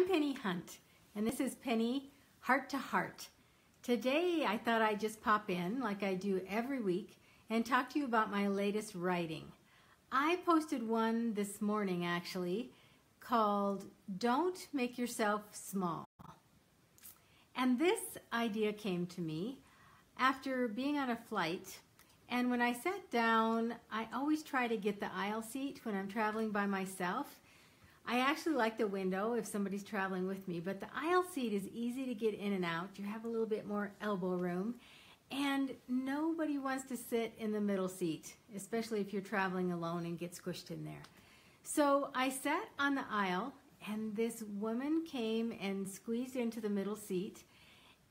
Penny Hunt, and this is Penny Heart to Heart. Today I thought I'd just pop in, like I do every week, and talk to you about my latest writing. I posted one this morning, actually, called Don't Make Yourself Small. And this idea came to me after being on a flight, and when I sat down, I always try to get the aisle seat when I'm traveling by myself. I actually like the window if somebody's traveling with me, but the aisle seat is easy to get in and out. You have a little bit more elbow room, and nobody wants to sit in the middle seat, especially if you're traveling alone and get squished in there. So I sat on the aisle, and this woman came and squeezed into the middle seat,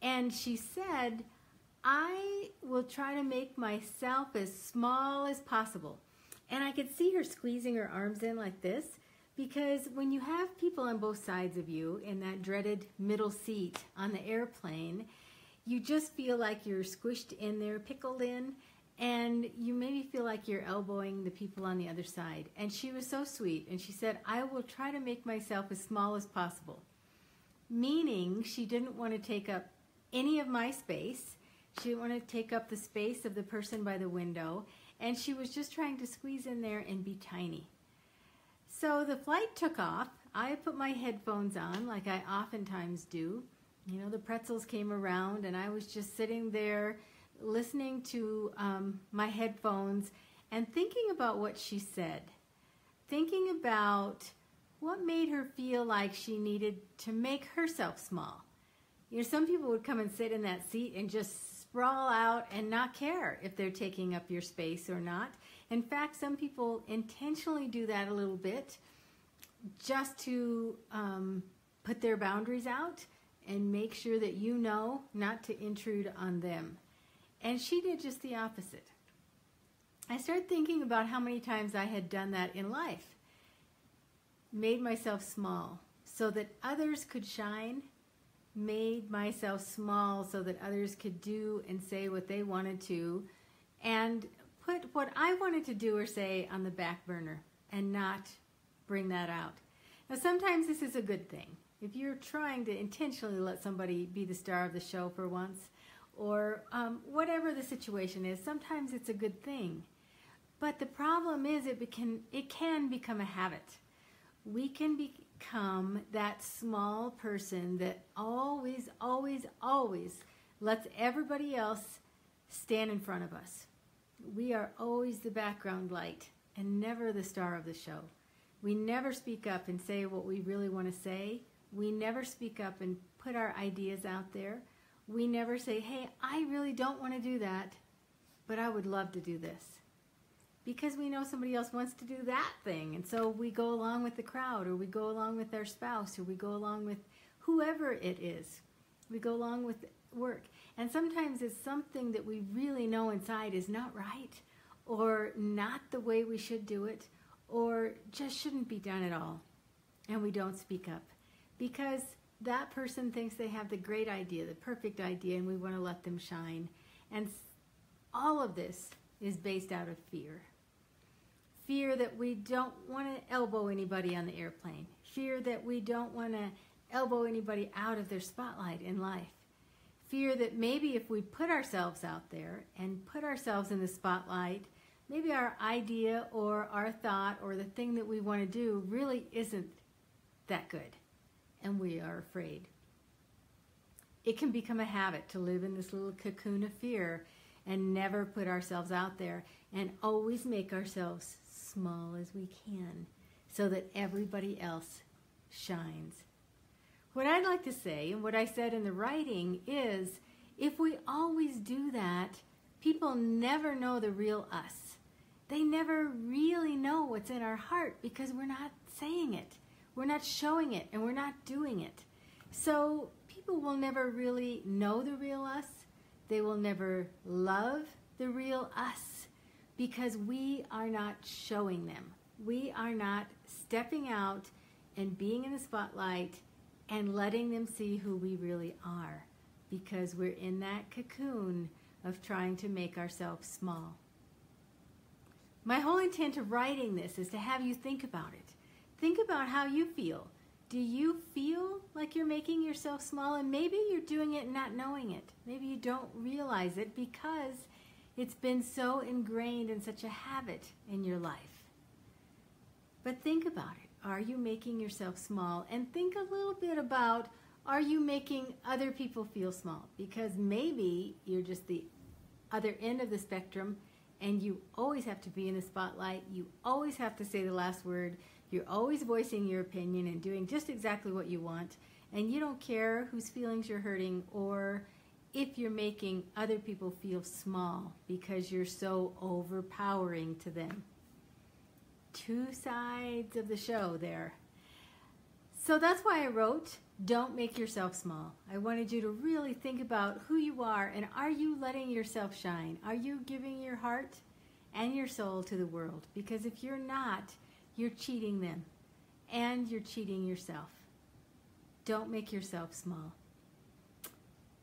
and she said, "I will try to make myself as small as possible." And I could see her squeezing her arms in like this, because when you have people on both sides of you in that dreaded middle seat on the airplane, you just feel like you're squished in there, pickled in, and you maybe feel like you're elbowing the people on the other side. And she was so sweet, and she said, "I will try to make myself as small as possible." Meaning she didn't want to take up any of my space. She didn't want to take up the space of the person by the window, and she was just trying to squeeze in there and be tiny. So the flight took off. I put my headphones on like I oftentimes do. You know, the pretzels came around and I was just sitting there listening to my headphones and thinking about what she said. Thinking about what made her feel like she needed to make herself small. You know, some people would come and sit in that seat and just sprawl out and not care if they're taking up your space or not. In fact, some people intentionally do that a little bit just to put their boundaries out and make sure that you know not to intrude on them. And she did just the opposite. I started thinking about how many times I had done that in life. Made myself small so that others could shine. Made myself small so that others could do and say what they wanted to, and put what I wanted to do or say on the back burner and not bring that out. Now sometimes this is a good thing. If you're trying to intentionally let somebody be the star of the show for once, or whatever the situation is, sometimes it's a good thing. But the problem is it can become a habit. We can become that small person that always, always, always lets everybody else stand in front of us. We are always the background light and never the star of the show. We never speak up and say what we really want to say. We never speak up and put our ideas out there. We never say, "Hey, I really don't want to do that, but I would love to do this." Because we know somebody else wants to do that thing. And so we go along with the crowd, or we go along with our spouse, or we go along with whoever it is. We go along with work. And sometimes it's something that we really know inside is not right, or not the way we should do it, or just shouldn't be done at all. And we don't speak up because that person thinks they have the great idea, the perfect idea, and we want to let them shine. And all of this is based out of fear. Fear that we don't want to elbow anybody on the airplane. Fear that we don't want to elbow anybody out of their spotlight in life. Fear that maybe if we put ourselves out there and put ourselves in the spotlight, maybe our idea or our thought or the thing that we want to do really isn't that good, and we are afraid. It can become a habit to live in this little cocoon of fear and never put ourselves out there and always make ourselves small as we can so that everybody else shines. What I'd like to say, and what I said in the writing, is if we always do that, people never know the real us. They never really know what's in our heart because we're not saying it. We're not showing it, and we're not doing it. So people will never really know the real us. They will never love the real us because we are not showing them. We are not stepping out and being in the spotlight and letting them see who we really are, because we're in that cocoon of trying to make ourselves small. My whole intent of writing this is to have you think about it. Think about how you feel. Do you feel like you're making yourself small? And maybe you're doing it not knowing it. Maybe you don't realize it because it's been so ingrained in such a habit in your life. But think about it. Are you making yourself small? And think a little bit about, are you making other people feel small? Because maybe you're just the other end of the spectrum and you always have to be in the spotlight. You always have to say the last word. You're always voicing your opinion and doing just exactly what you want. And you don't care whose feelings you're hurting or if you're making other people feel small because you're so overpowering to them. Two sides of the show there. So that's why I wrote, don't make yourself small. I wanted you to really think about who you are and are you letting yourself shine? Are you giving your heart and your soul to the world? Because if you're not, you're cheating them and you're cheating yourself. Don't make yourself small.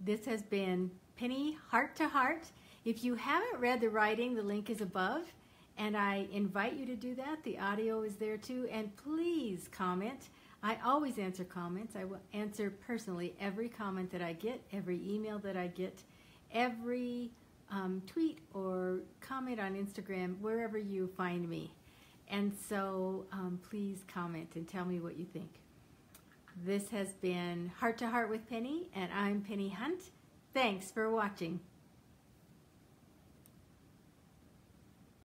This has been Penny Heart to Heart. If you haven't read the writing, the link is above, and I invite you to do that. The audio is there too, and please comment. I always answer comments. I will answer personally every comment that I get, every email that I get, every tweet or comment on Instagram, wherever you find me. And so please comment and tell me what you think. This has been Heart to Heart with Penny, and I'm Penny Hunt. Thanks for watching.